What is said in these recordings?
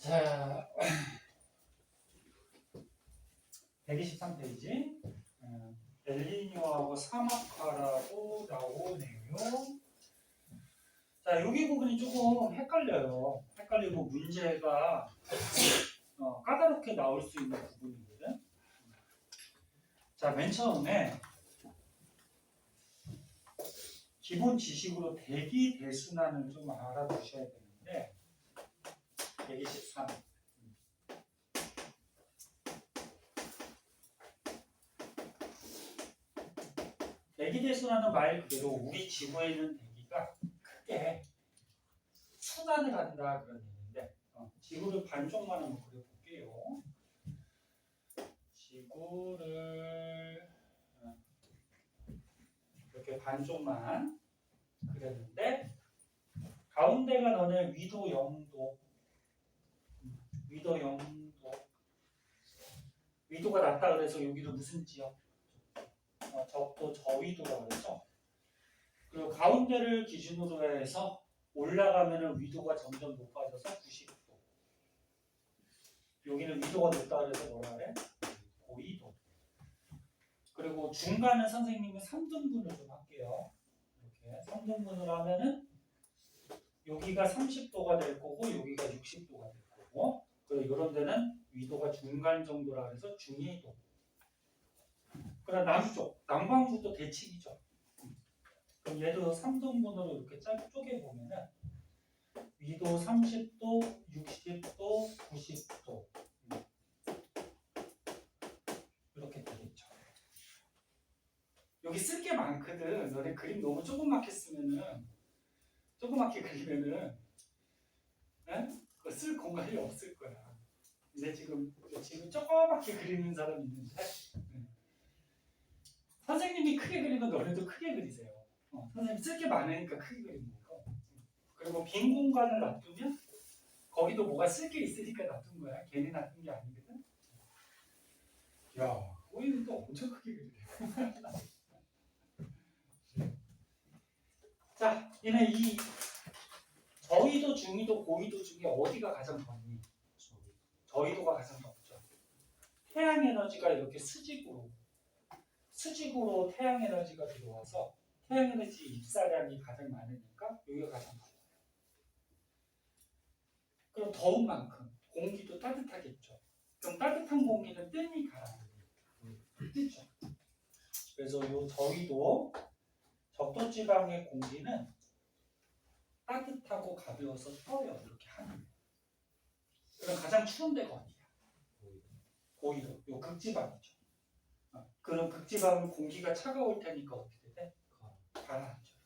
자, 123페이지. 엘니뇨하고 사막화라고 나오네요. 자, 여기 부분이 조금 헷갈려요. 헷갈리고 문제가 까다롭게 나올 수 있는 부분이거든. 자, 맨 처음에 기본 지식으로 대기 대순환을 좀 알아두셔야 되는데 123. 대기대순환은 말 그대로 우리 지구에 있는 대기가 크게 순환을 한다 그런 얘기인데 지구를 반쪽만 한번 그려볼게요. 지구를 이렇게 반쪽만 그렸는데 가운데가 너네 위도 0도 위도 0도 위도가 낮다 그래서 여기도 무슨 지역? 적도 저위도라고 그랬죠. 그리고 가운데를 기준으로 해서 올라가면 위도가 점점 높아져서 90도. 여기는 위도가 높다 그래서 뭐라 그래? 고위도. 그리고 중간은 선생님이 3등분을 좀 할게요. 이렇게 3등분을 하면은 여기가 30도가 될 거고 여기가 60도가 될 거고 그리고 이런 데는 위도가 중간 정도라 그래서 중위도. 그럼 남쪽, 남반구도 대칭이죠. 그럼 얘도 3등분으로 이렇게 쪼개보면은 위도 30도, 60도, 90도 이렇게 되겠죠. 여기 쓸 게 많거든. 너네 그림 너무 조그맣게 쓰면은 조그맣게 그리면은 그거 쓸 공간이 없을 거야. 근데 지금 조그맣게 그리는 사람이 있는데 선생님이 크게 그리면 너네도 크게 그리세요. 선생님 쓸 게 많으니까 크게 그리는 거. 그리고 빈 공간을 놔두면 거기도 뭐가 쓸 게 있으니까 놔둔 거야. 괜히 놔둔 게 아니거든. 야, 거기는 또 엄청 크게 그리네. 자, 얘네 이 저위도, 중위도, 고위도 중에 어디가 가장 덥니? 저위도가 가장 덥죠. 태양 에너지가 이렇게 수직으로 태양 에너지가 들어와서 태양 에너지 입사량이 가장 많으니까 여기가 가장 덥고. 그럼 더운 만큼 공기도 따뜻하겠죠. 그럼 따뜻한 공기는 뜸이 가라앉는 뜻이죠. 그래서 이 저위도 적도지방의 공기는 따뜻하고 가벼워서 떠요. 이렇게 하는 거예요. 그럼 가장 추운 데가 어디야? 고위도. 요 극지방이죠. 그럼 극지방은 공기가 차가울 테니까 어떻게 돼? 가라앉죠.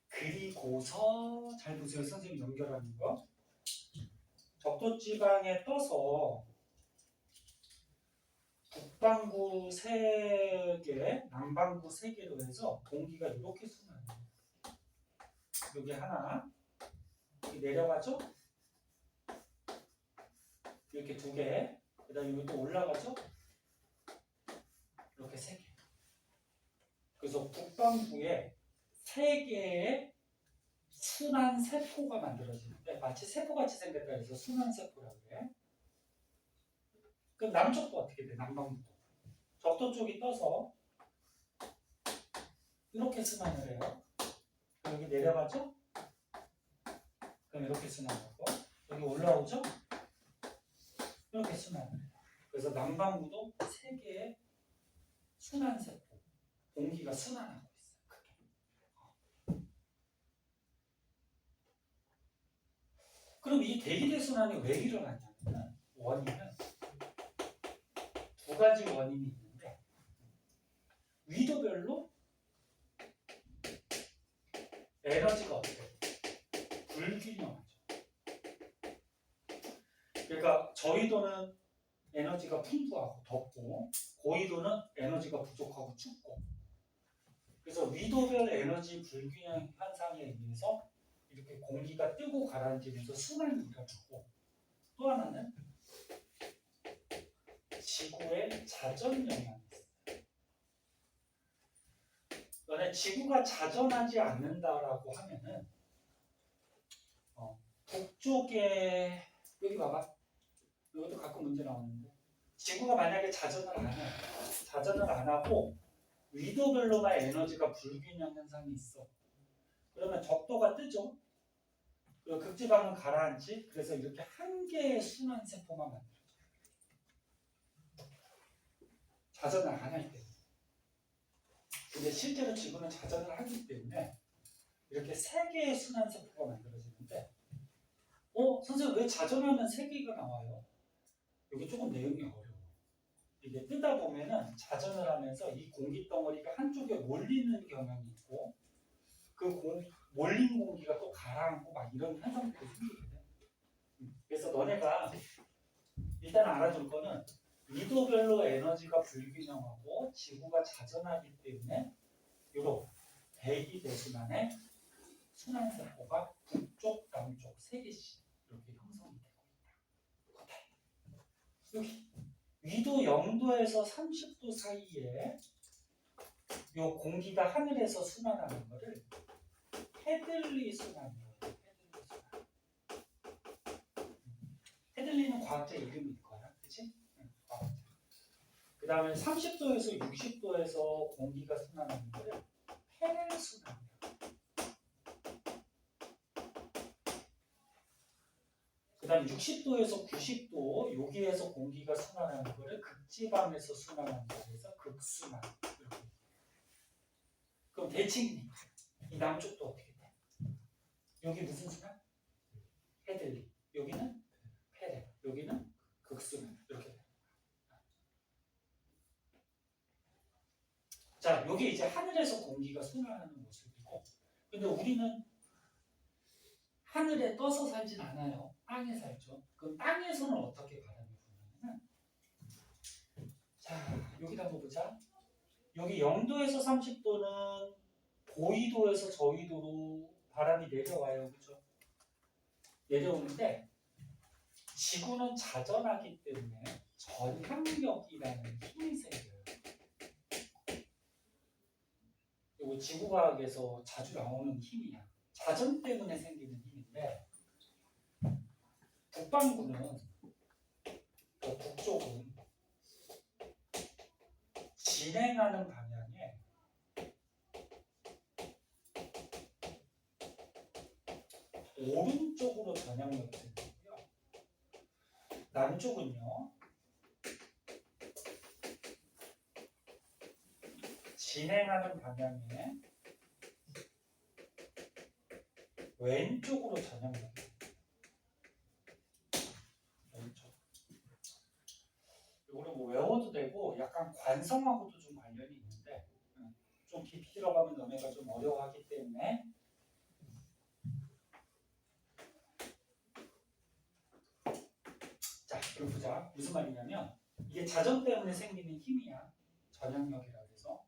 그리고서 잘 보세요. 선생님 연결하는 거. 적도지방에 떠서 북반구 3개, 남반구 3개로 해서 공기가 이렇게 순환해요. 여기 하나, 여기 내려가죠? 이렇게 2개, 그 다음에 여기 또 올라가죠? 이렇게 3개. 그래서 북반구에 3개의 순환 세포가 만들어지는데 마치 세포같이 생겼다 해서 순환 세포라고 그래. 그럼 남쪽도 어떻게 돼? 남반구도. 적도 쪽이 떠서 이렇게 순환을 해요. 여기 내려가죠? 그럼 이렇게 순환하고 여기 올라오죠? 이렇게 순환을 해요. 그래서 남반구도 3개의 순환 세포, 공기가 순환하고 있어요. 크게. 그럼 이 대기대순환이 왜 일어나냐면 원인은 2가지 원인이 있는데 위도별로 에너지가 어때요? 불균형하죠. 그러니까 저위도는 에너지가 풍부하고 덥고 고위도는 에너지가 부족하고 춥고 그래서 위도별 에너지 불균형 현상에 의해서 이렇게 공기가 뜨고 가라앉으면서 순환이 일어나고 또 하나는 지구의 자전 영향이 있어요. 너네 지구가 자전하지 않는다라고 하면은 북쪽에 여기 봐봐. 이것도 가끔 문제 나오는데 지구가 만약에 자전을 안 해. 자전을 안 하고 위도별로만 에너지가 불균형 현상이 있어. 그러면 적도가 뜨죠. 그리고 극지방은 가라앉지. 그래서 이렇게 한 개의 순환 세포만 만들어져. 자전을 안 할 때. 근데 실제로 지구는 자전을 하기 때문에 이렇게 세 개의 순환 세포가 만들어지는데, 선생님 왜 자전하면 세 개가 나와요? 여기 조금 내용이 어려워. 이게 뜨다 보면은 자전을 하면서 이 공기 덩어리가 한쪽에 몰리는 경향이 있고, 몰린 공기가 또 가라앉고 막 이런 현상들이 생기거든. 그래서 너네가 일단 알아둘 거는 위도별로 에너지가 불균형하고 지구가 자전하기 때문에 이런 대기 대순환의 순환세포가 북쪽, 남쪽 세 개씩 이렇게 형성이 되고 있다. 여기 위도 0도에서 30도 사이에 이 공기가 하늘에서 순환하는 거를 헤들리 순환이라고 해요. 헤들리는 과학자 이름일 거야. 그치? 그 다음에 30도에서 60도에서 공기가 순환하는 거를 페렐 순환이라고 해요. 그 다음에 60도에서 90도 여기에서 공기가 순환하는 거를 극지방에서 순환하는 거에서 극순환. 이렇게. 그럼 대칭 이 남쪽도 어떻게 돼? 여기 무슨 순환? 헤들리. 여기는 페렐. 여기는 극순환. 이렇게 돼. 자, 여기 이제 하늘에서 공기가 순환하는 모습이고, 근데 우리는 하늘에 떠서 살진 않아요. 땅에 살죠. 그럼 땅에서는 어떻게 바람이 부냐면, 자, 여기다 한번 보자. 여기 0도에서 30도는 고위도에서 저위도로 바람이 내려와요. 그죠? 내려오는데, 지구는 자전하기 때문에 전향력이라는 힘이 생겨요. 이거 지구과학에서 자주 나오는 힘이야. 자전 때문에 생기는 힘인데, 북반구는, 북쪽은 진행하는 방향에 오른쪽으로 전향력이 생기고요. 남쪽은요, 진행하는 방향에 왼쪽으로 전향력이 생겨요. 왼쪽. 이거는 뭐 외워도 되고 약간 관성하고도 좀 관련이 있는데 좀 깊이 들어가면 너네가 좀 어려워하기 때문에 자, 그럼 보자. 무슨 말이냐면 이게 자전 때문에 생기는 힘이야. 전향력이라 해서.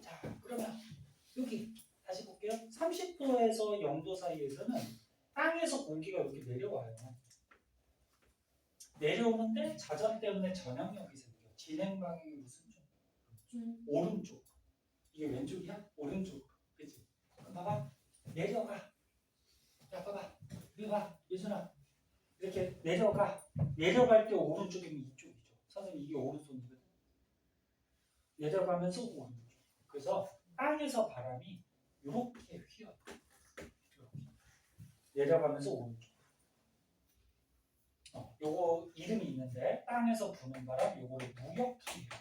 자, 그러면 여기 다시 볼게요. 30도에서 0도 사이에서는 땅에서 공기가 이렇게 내려와요. 내려오는데 자전 때문에 전향력이 생겨. 진행 방향이 무슨 쪽? 오른쪽. 이게 왼쪽이야? 오른쪽. 그치? 그럼 봐봐. 내려가. 야, 봐봐. 이리 봐. 예준아. 이렇게 내려가. 내려갈 때 오른쪽이면 이쪽이죠. 선생님 이게 오른손이거든. 내려가면서 오른쪽. 그래서 땅에서 바람이 이렇게 휘어요. 이렇게. 내려가면서 오른쪽. 요거 이름이 있는데 땅에서 부는 바람 요거를 무역풍이에요.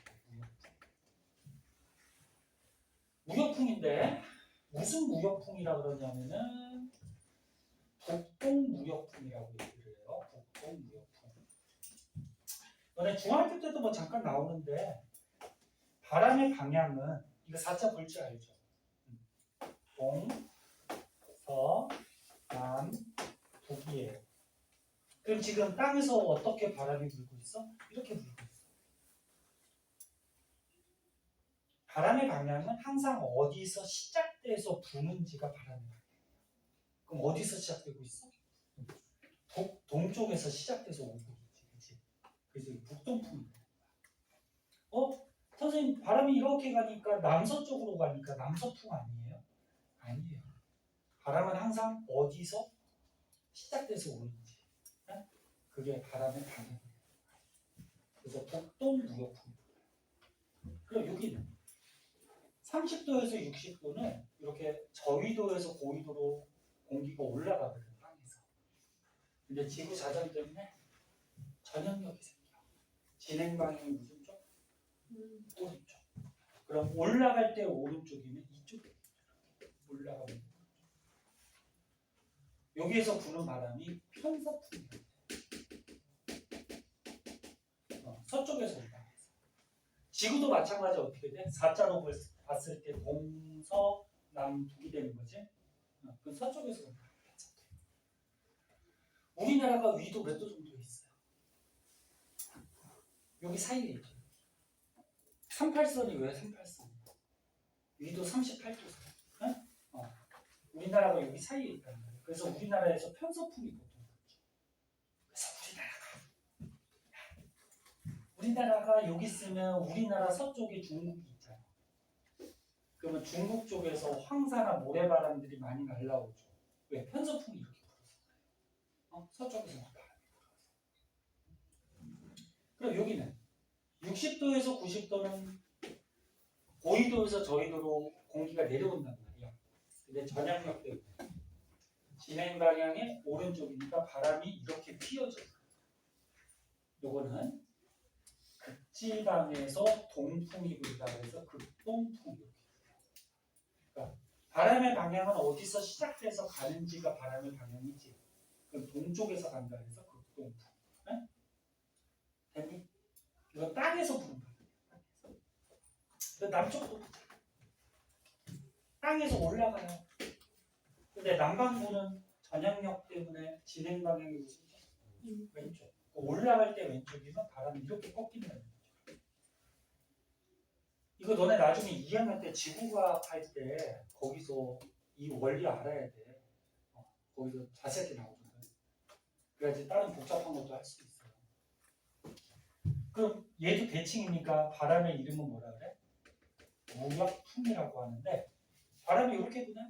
무역풍인데 무슨 무역풍이라 그러냐면은 북동 무역풍이라고 얘기를 해요. 북동 무역풍. 너네 중학교 때도 뭐 잠깐 나오는데 바람의 방향은 이거 4자 볼 줄 알죠? 동, 서, 남, 북이에요. 그럼 지금 땅에서 어떻게 바람이 불고 있어? 이렇게 불고 있어. 바람의 방향은 항상 어디서 시작돼서 부는지가 바람의 방향이에요. 그럼 어디서 시작되고 있어? 동쪽에서 시작돼서 오고 있지, 그렇지? 그래서 북동풍이 되는 거야. 선생님 바람이 이렇게 가니까 남서쪽으로 가니까 남서풍 아니에요? 아니에요. 바람은 항상 어디서 시작돼서 오는지, 그게 바람의 방향이에요. 그래서 북동 무역풍. 그럼 여기는 30도에서 60도는 이렇게 저위도에서 고위도로 공기가 올라가거든, 땅에서. 근데 지구 자전 때문에 전염력이 생겨. 진행 방향이 무슨 쪽? 오른쪽. 그럼 올라갈 때 오른쪽이면 이쪽에 올라가면 여기에서 부는 바람이 편서풍이에요. 서쪽에서 온다. 지구도 마찬가지 어떻게 돼? 4자로 봤을 때 동서남북이 되는 거지. 그 서쪽에서 온다. 우리나라가 위도 몇 도 정도 있어요? 여기 사이에 있죠. 38선이 왜 38선이야? 위도 38도선. 응? 우리나라가 여기 사이에 있다는 거예요. 그래서 우리나라에서 편서풍이 보통 불죠. 그래서 우리나라가 여기 있으면 우리나라 서쪽에 중국이 있잖아. 그러면 중국 쪽에서 황사나 모래바람들이 많이 날라오죠. 왜? 편서풍이 이렇게 불어서. 서쪽에서 바람이 불어서. 그럼 여기는 60도에서 90도는 고위도에서 저위도로 공기가 내려온단 말이야. 근데 전향력 때문에 진행 방향의 오른쪽이니까 바람이 이렇게 휘어져요. 요거는 극지방에서 동풍이 불다 그래서 극동풍. 그러니까 바람의 방향은 어디서 시작돼서 가는지가 바람의 방향이지. 그럼 동쪽에서 간다 해서 극동풍. 네? 됐니? 이거 땅에서 부는 바람이야. 남쪽도 땅에서 올라가요. 근데 남반구는 전향력 때문에 진행 방향이 무슨 왼쪽. 올라갈 때 왼쪽이면 바람이 이렇게 꺾이는 거죠. 이거 너네 나중에 2학년 때 지구과학 할 때 거기서 이 원리 알아야 돼. 거기서 자세하게 나오거든. 그래야지 다른 복잡한 것도 할 수 있어요. 그럼 얘도 대칭이니까 바람의 이름은 뭐라 그래? 무역풍이라고 하는데 바람이 이렇게 부네?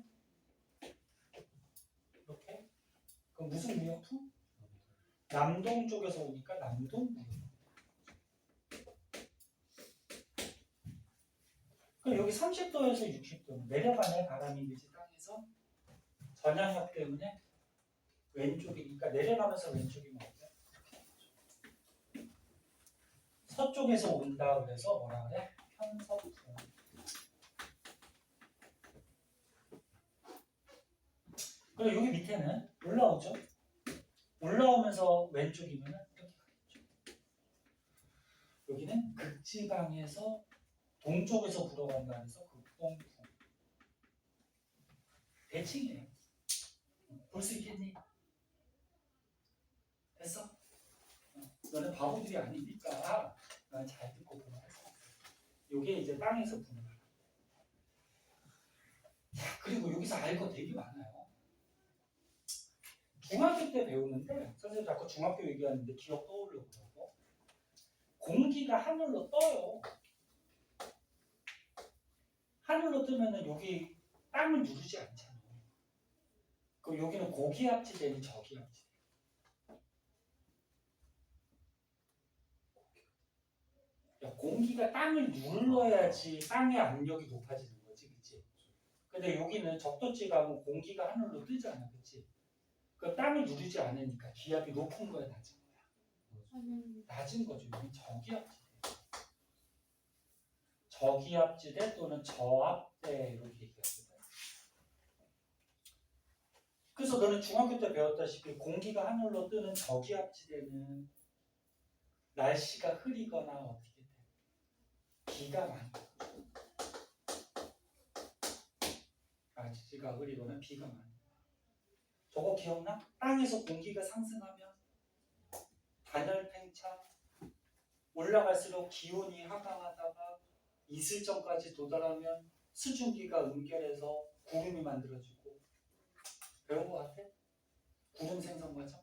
이렇게? 그럼 무슨 무역풍? 남동 쪽에서 오니까 남동 무역풍. 그럼 여기 30도에서 60도 내려가네 바람이 그지 땅에서 전향력 때문에 왼쪽이니까 내려가면서 왼쪽이면 어때? 서쪽에서 온다 그래서 뭐라 그래? 편서풍. 그리고 여기 밑에는 올라오죠. 올라오면서 왼쪽이면 이렇게 가겠죠. 여기는 극지방에서 동쪽에서 불어간다 해서 극동풍. 대칭이에요. 볼 수 있겠니? 됐어? 너는 바보들이 아니니까 난 잘 듣고 보면 할 수 있어. 이게 이제 땅에서 부는 거야. 그리고 여기서 알 거 되게 많아요. 중학교 때 배우는데 선생님 자꾸 중학교 얘기하는데 기억 떠오르고 그러고 공기가 하늘로 떠요. 하늘로 뜨면은 여기 땅을 누르지 않잖아. 그럼 여기는 고기압지대니 저기압지대? 공기가 땅을 눌러야지 땅의 압력이 높아지는 거지, 그치? 근데 여기는 적도지감은 공기가 하늘로 뜨잖아, 그치? 그 땅을 누르지 않으니까 기압이 높은 거야, 낮은 거야? 낮은 거죠. 여기 저기압지대. 저기압지대 또는 저압대 이렇게 얘기하거든. 그래서 너는 중학교 때 배웠다시피 공기가 하늘로 뜨는 저기압지대는 날씨가 흐리거나 어떻게 돼? 비가 많이 와. 날씨가 흐리거나 비가 많이 와. 저거 기억나? 땅에서 공기가 상승하면 단열 팽창 올라갈수록 기온이 하강하다가 이슬점까지 도달하면 수증기가 응결해서 구름이 만들어지고 배운 거 같아? 구름 생성 과정?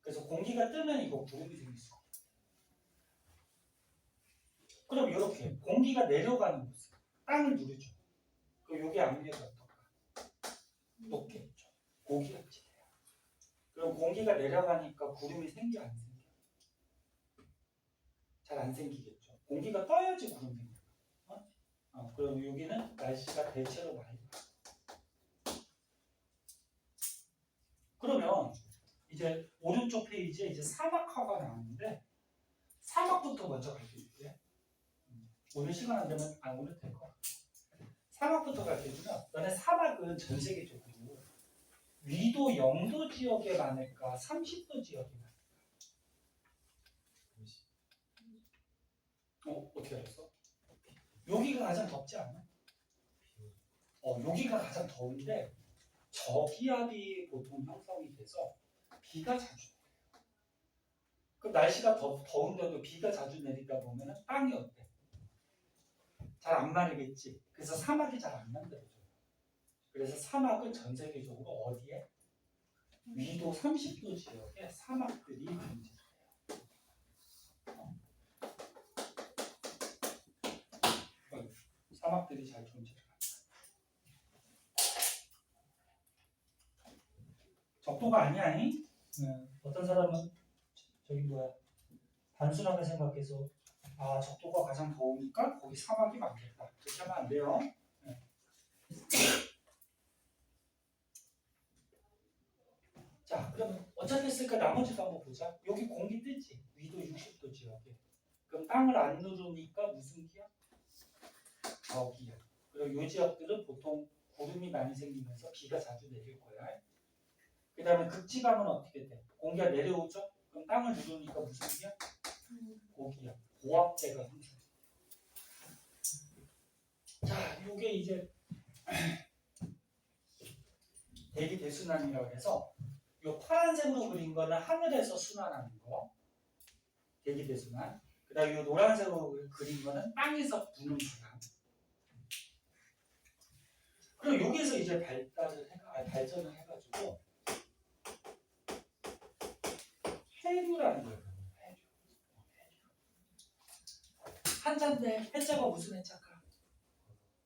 그래서 공기가 뜨면 이거 구름이 생길 수 있어. 그럼 이렇게 공기가 내려가는 모습 땅을 누르죠. 그럼 여기 압력이 어떨까? 높겠죠. 고기압지대야. 그럼 공기가 내려가니까 구름이 생겨 안 생겨? 잘 안 생기겠죠. 공기가 떠야지 구름 생겨. 그럼 여기는 날씨가 대체로 맑아. 그러면 이제 오른쪽 페이지에 이제 사막화가 나왔는데 사막부터 먼저 가르쳐줄게. 오늘 시간 안 되면 오늘 될 거. 사막부터 가르쳐주면 너네 사막은 전 세계적으로 위도 0도 지역에 많을까 30도 지역에 많을까? 어떻게 알았어? 여기가 가장 덥지 않아? 여기가 가장 더운데 저기압이 보통 형성이 돼서 비가 자주 내려요. 그럼 날씨가 더운데도 비가 자주 내리다 보면 땅이 어때? 잘 안 마르겠지. 그래서 사막이 잘 안 만들어져요. 그래서 사막은 전 세계적으로 어디에? 위도 30도 지역에 사막들이 존재해요. 사막들이 잘 존재합니다. 적도가 아니야. 어떤 사람은 저기 단순하게 생각해서 적도가 가장 더우니까 거기 사막이 많겠다. 그렇게 하면 안 돼요. 자, 그러면 어떻게 했을까? 나머지도 한번 보자. 여기 공기 뜨지? 위도 60도 지역에. 그럼 땅을 안 누르니까 무슨 기야? 저기야. 그리고 이 지역들은 보통 구름이 많이 생기면서 비가 자주 내릴 거야. 그 다음에 극지방은 어떻게 돼? 공기가 내려오죠? 그럼 땅을 누르니까 무슨 기야? 고기야. 고압대가 형성. 자, 이게 이제 대기 대순환이라고 해서 이 파란색으로 그린 거는 하늘에서 순환하는 거. 대기 대순환. 그 다음에 이 노란색으로 그린 거는 땅에서 부는 순환. 그럼 여기서 이제 발전을 해가지고 해류라는 거예요. 해류. 한자인데 해자가 무슨 해자일까?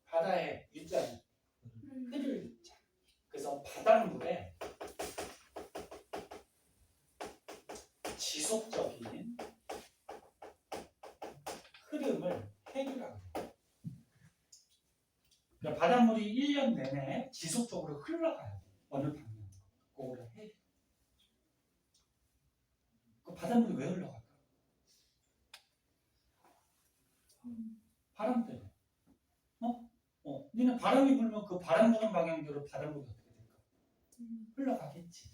바다의 유자는 흐를 유자. 그래서 바닷물에 지속적인 흐름을 해류라고 해요. 그러니까 바닷물이 1년 내내 지속적으로 흘러가요. 어느 방향으로. 그거를 해류. 그 바닷물이 왜 흘러갈까? 바람 때문에. 니는 바람이 불면 그 바람 부는 방향대로 바닷물이 어떻게 될까? 흘러가겠지.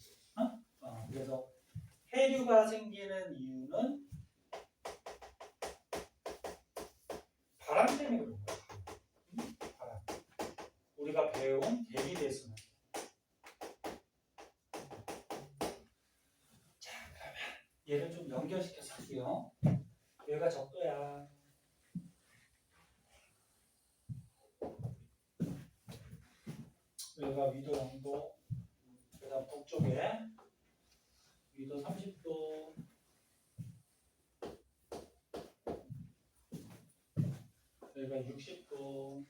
그래서 해류가 생기는 이유는 바람 때문에 그런 거야. 바람. 우리가 배운 대기대순환. 자, 그러면 얘를 좀 연결시켜서 할게요. 여기가 적도야. 여기가 위도 0도. 그 다음 북쪽에 위도 30도. 여기가 60도.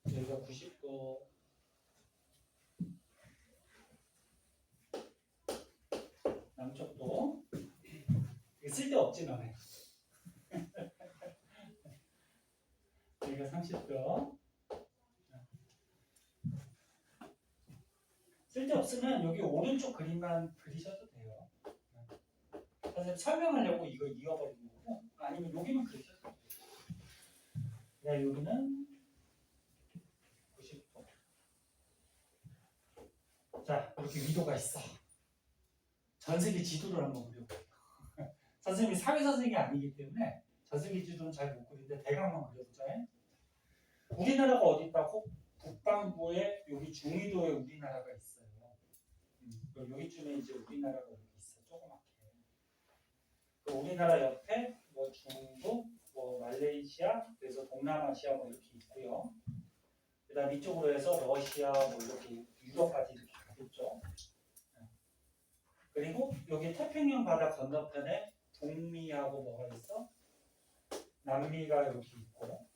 여기가 90도. 남쪽도. 이게 쓸데없지 너네. 여기가 30도. 쓸데없으면 여기 오른쪽 그림만 그리셔도 돼요. 선생님 설명하려고 이거 이어버리는 거고, 아니면 여기만 그리셔도 돼요. 네, 여기는 90도. 자, 이렇게 위도가 있어. 전 세계 지도를 한번 그려볼게요. 선생님이 사회 선생님이 아니기 때문에 전 세계 지도는 잘 못 그리는데 대강만 그려보자. 우리나라가 어디 있다고? 북반구에 여기 중위도에 우리나라가 있어요. 여기쯤에 이제 우리나라가 여기 있어. 조그맣게. 그 우리나라 옆에 뭐 중국, 뭐 말레이시아, 그래서 동남아시아 뭐 이렇게 있고요. 그다음 이쪽으로 해서 러시아 뭐 이렇게 유럽까지 이렇게 가겠죠. 그리고 여기 태평양 바다 건너편에 북미하고 뭐가 있어? 남미가 여기 있고,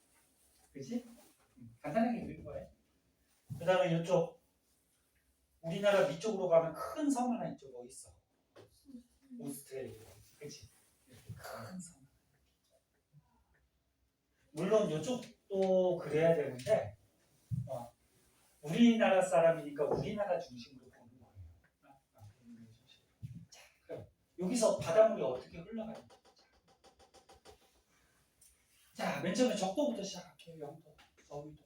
그지? 간단하게 그린 거예요. 그 다음에 이쪽 우리나라 위쪽으로 가면 큰 섬 하나 있죠. 뭐 있어? 오스트레일리아. 그치? 큰 섬. 물론 이쪽도 그래야 되는데 우리나라 사람이니까 우리나라 중심으로 보는 거예요. 자, 그럼 여기서 바닷물이 어떻게 흘러가는지. 자, 맨 처음에 적도부터 시작할게요. 영도, 서울도.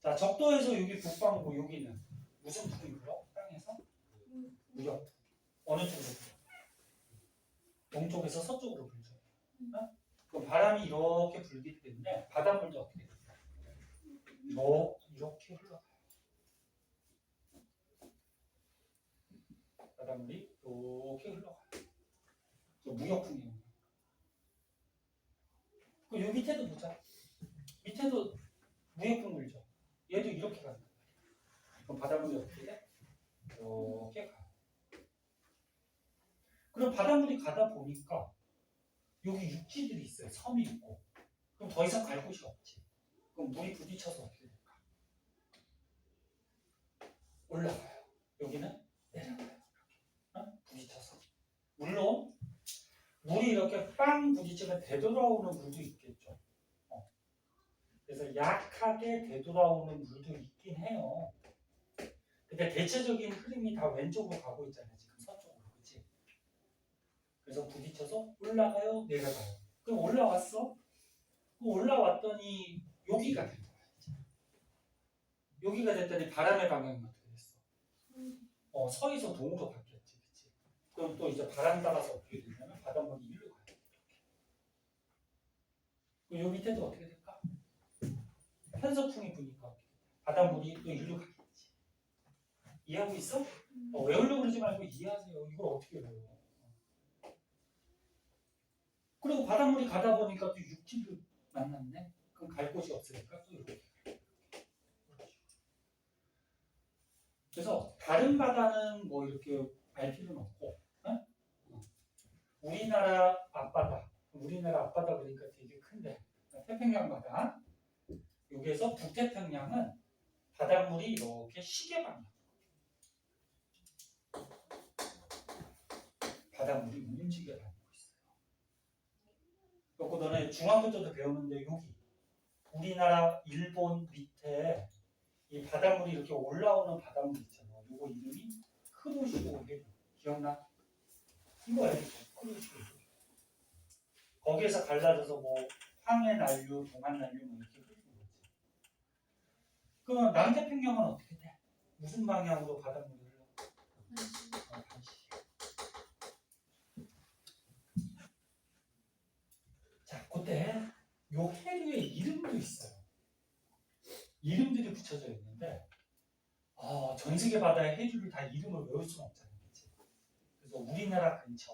자, 적도에서 여기 북방구 여기는 무슨 풍이 불어? 땅에서? 무역. 어느 쪽으로 불어? 동쪽에서 서쪽으로 불죠. 그럼 바람이 이렇게 불기 때문에 바닷물도 어떻게 돼요? 이렇게 흘러가요. 바닷물이 이렇게 흘러가요. 무역풍이에요. 그 요 밑에도 보자. 밑에도 무역풍 불죠. 얘도 이렇게 간다. 그럼 바닷물이 어떻게 돼? 이렇게 가요. 그럼 바닷물이 가다 보니까 여기 육지들이 있어요. 섬이 있고. 그럼 더 이상 갈 곳이 없지. 그럼 물이 부딪혀서 어떻게 될까? 올라가요. 여기는 내려가요. 부딪혀서. 물론 물이 이렇게 빵 부딪히면 되돌아오는 물도 있겠죠. 그래서 약하게 되돌아오는 물도 있긴 해요. 근데 대체적인 흐름이 다 왼쪽으로 가고 있잖아요. 지금 서쪽으로. 그치? 그래서 부딪혀서 올라가요, 내려가요. 그럼 올라왔어? 그럼 올라왔더니 여기가 된 거야. 이제. 여기가 됐더니 바람의 방향이 어떻게 됐어? 서에서 동으로 바뀌었지. 그치? 그럼 또 이제 바람 따라서 어떻게 되냐면 바닷물이 일로 가요. 그럼 요 밑에도 어떻게 될까? 편서풍이 부니까 바닷물이 또 일로 가겠지. 이해하고 있어? 외우려고 그러지 말고 이해하세요. 이걸 어떻게 외워? 그리고 바닷물이 가다 보니까 또 육지를 만났네. 그럼 갈 곳이 없으니까 또 이렇게. 그래서 다른 바다는 뭐 이렇게 알 필요는 없고, 우리나라 앞바다, 그러니까 되게 큰데 태평양 바다. 여기에서 북태평양은 바닷물이 이렇게 시계 방향. 바닷물이 움직여 다니고 있어요. 그리고 너네 중학교 때도 배우는데 여기 우리나라 일본 밑에 이 바닷물이 이렇게 올라오는 바닷물 있잖아. 요거 이름이 크로시오 해류. 기억나? 이거예요. 크로시오 해류. 거기에서 갈라져서 뭐 황해난류, 동안난류 뭐 이렇게 흐르는 거지. 그럼 남태평양은 어떻게 돼? 무슨 방향으로 바닷물이 흘러? 반시. 자, 그때 요 해류의 이름도 있어요. 이름들이 붙여져 있는데 전 세계 바다의 해류를 다 이름을 외울 수는 없잖아요. 그치? 그래서 우리나라 근처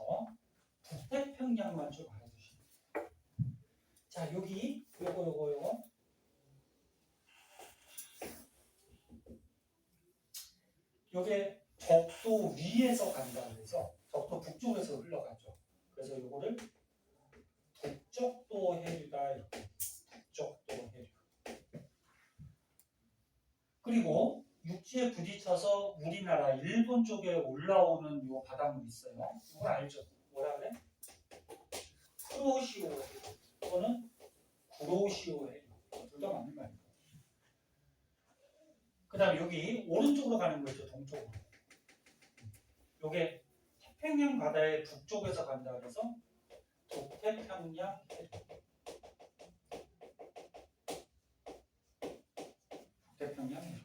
북태평양만 좀 알아두시면 돼요. 자, 여기 요거 요게 적도 위에서 간다 그래서 적도 북쪽에서 흘러가죠. 그래서 요거를 북적도 해류다 이렇게. 북적도 해류. 그리고 육지에 부딪혀서 우리나라 일본 쪽에 올라오는 요 바닷물 있어요. 이거 알죠? 뭐라 그래? 크로시오 해류. 이거는 구로시오 해류. 둘 다 맞는 말이에요. 그 다음에 여기 오른쪽으로 가는 거 있죠. 동쪽으로. 요게 태평양 바다의 북쪽에서 간다 그래서 북태평양 해류. 북태평양 해류.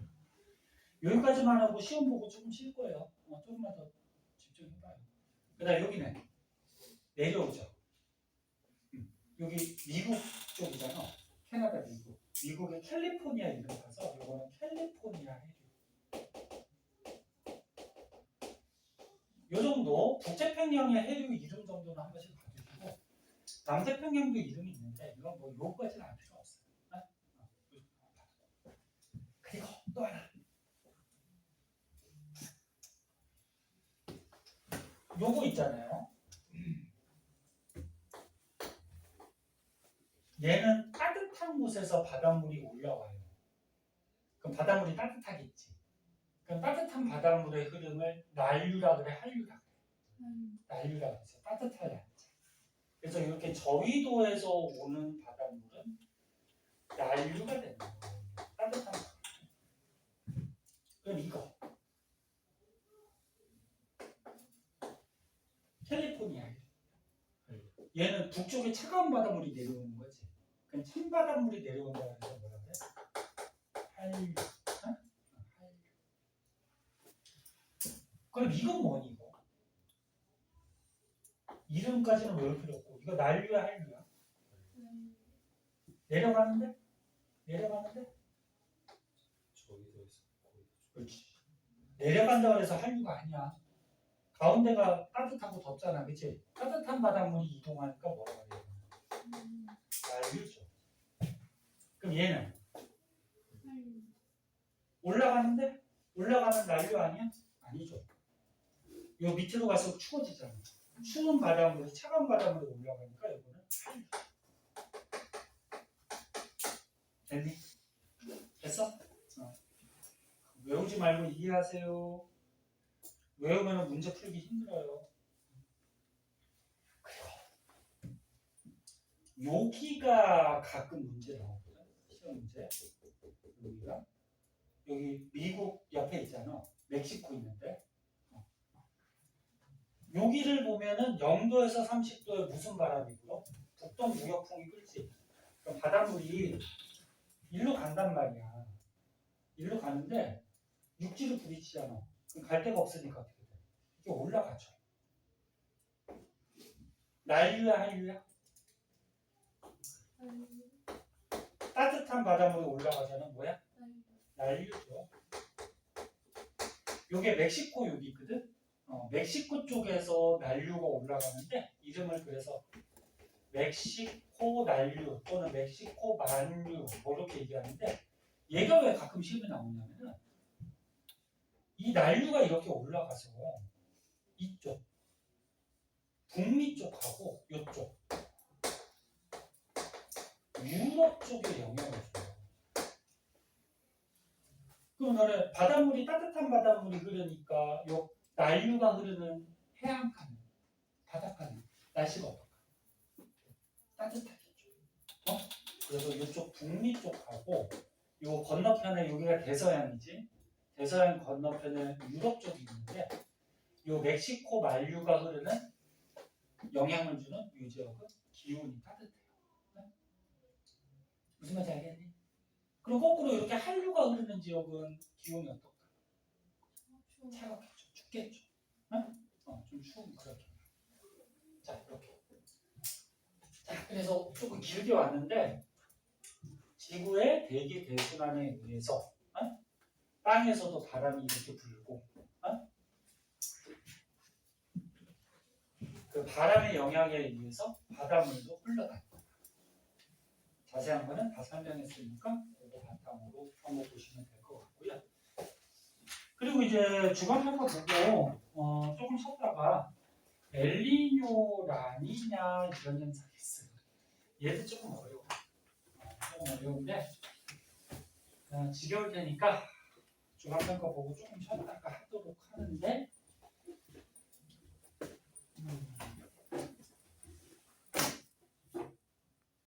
여기까지만 하고 시험 보고 조금 쉴 거예요. 조금만 더 집중해봐요. 그 다음에 여기는 내려오죠. 여기 미국 쪽이잖아. 캐나다 미국. 미국의 캘리포니아 이름 가서 이거는 캘리포니아 해류. 요 정도 북태평양의 해류 이름 정도는 한 번씩 봐주시고 남태평양도 이름이 있는데 이건 뭐 요까지는 알 필요 없어요. 그리고 또 하나. 요거 있잖아요. 얘는 따뜻한 곳에서 바닷물이 올라와요. 그럼 바닷물이 따뜻하겠지. 그럼 따뜻한 바닷물의 흐름을 난류라 그래, 한류라 그래? 난류라 그래서 따뜻하지 않지. 그래서 이렇게 저위도에서 오는 바닷물은 난류가 되는 거예요. 따뜻한 바닷물. 그럼 이거 캘리포니아. 얘는 북쪽에 차가운 바닷물이 내려오는 거지. 그럼 찬 바닷물이 내려온다 그래서 뭐라 그래? 한류. 어? 한류. 그럼 이건 뭐니 이거? 이름까지는 외울 필요 없고 이거 난류야 한류야? 내려가는데? 내려가는데? 그렇지. 내려간다고 해서 한류가 아니야. 가운데가 따뜻하고 덥잖아, 그치? 따뜻한 바닷물이 이동하니까 뭐라 그래요? 난류죠. 그럼 얘는? 올라가는데? 올라가는 난류 아니야? 아니죠. 요 밑으로 갈수록 추워지잖아. 추운 바닷물이 차가운 바닷물에 올라가니까 이거는 한류. 됐니? 됐어? 외우지 말고 이해하세요. 외우면 문제 풀기 힘들어요. 여기가 가끔 문제 나오거든. 시험 문제. 여기가 여기 미국 옆에 있잖아. 멕시코 있는데. 여기를 보면은 0도에서 30도에 무슨 바람이 불어? 북동 무역풍이 불지. 그럼 바닷물이 일로 간단 말이야. 일로 가는데 육지로 부딪히잖아. 그럼 갈 데가 없으니까 어떻게 돼? 이게 올라가죠. 난류야 한류야? 따뜻한 바닷물이 올라가잖아. 뭐야? 난류죠. 요게 멕시코 여기 있거든. 멕시코 쪽에서 난류가 올라가는데 이름을 그래서 멕시코 난류 또는 멕시코 만류 뭐 이렇게 얘기하는데 얘가 왜 가끔 시험에 나오냐면은 이 난류가 이렇게 올라가서 이쪽 북미 쪽하고 이쪽 유럽 쪽에 영향을 줘요. 그럼 너네 바닷물이 따뜻한 바닷물이 흐르니까 요 난류가 흐르는 해안가는 바닷가는 날씨가 어떨까? 따뜻하겠죠. 그래서 이쪽 북미 쪽하고 요 건너편에 여기가 대서양이지. 대서양 건너편에 유럽 쪽이 있는데 요 멕시코 만류가 흐르는 영향을 주는 이 지역은 기온이 따뜻해요. 무슨 말인지 알겠니? 그리고 거꾸로 이렇게 한류가 흐르는 지역은 기온이 어떨까? 차갑겠죠. 춥겠죠. 좀 추운 그렇게. 자, 이렇게. 자, 그래서 조금 길게 왔는데 지구의 대기 대순환에 의해서 땅에서도 바람이 이렇게 불고 그 바람의 영향에 의해서 바닷물도 흘러다니다. 자세한 거는 다 설명했으니까 이거 바탕으로 한번 보시면 될 것 같고요. 그리고 이제 주관평가 보고 조금 쉬었다가 엘니뇨, 라니냐 이런 현상이 있어요. 얘도 조금 어려워. 조금 어려운데 지겨울 테니까 주관평가 보고 조금 쉬었다가 하도록 하는데